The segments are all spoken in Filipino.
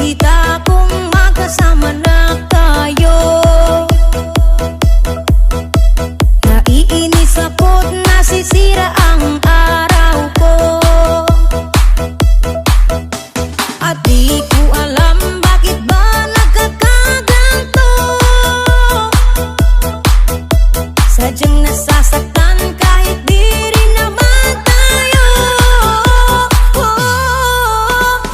kita kung magkasama na tayo. Naiinis ako't nasisira ang araw ko, at di ko alam bakit ba nagkakaganto. Sadyang nasasaktan kahit di rin naman tayo.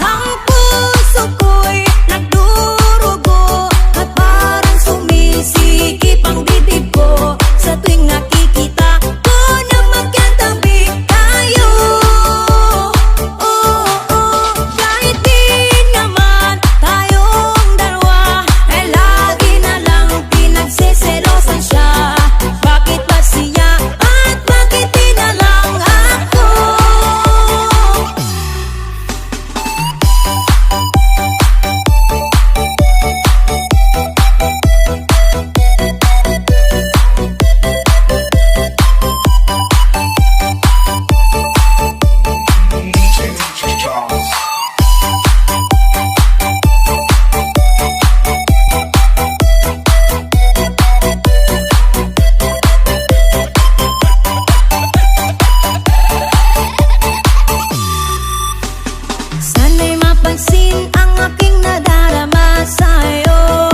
Ang puso ko'y nagdurugo at parang sumisikip ang bibig ko sa tuwing nakikita ko na magkatabi tayo. Kahit di naman tayong dalawa, ay lagi na lang pinagsiselosan siya. Bakit ba siya at bakit di na lang ako? Sana'y mapansin ang aking nadarama sa'yo.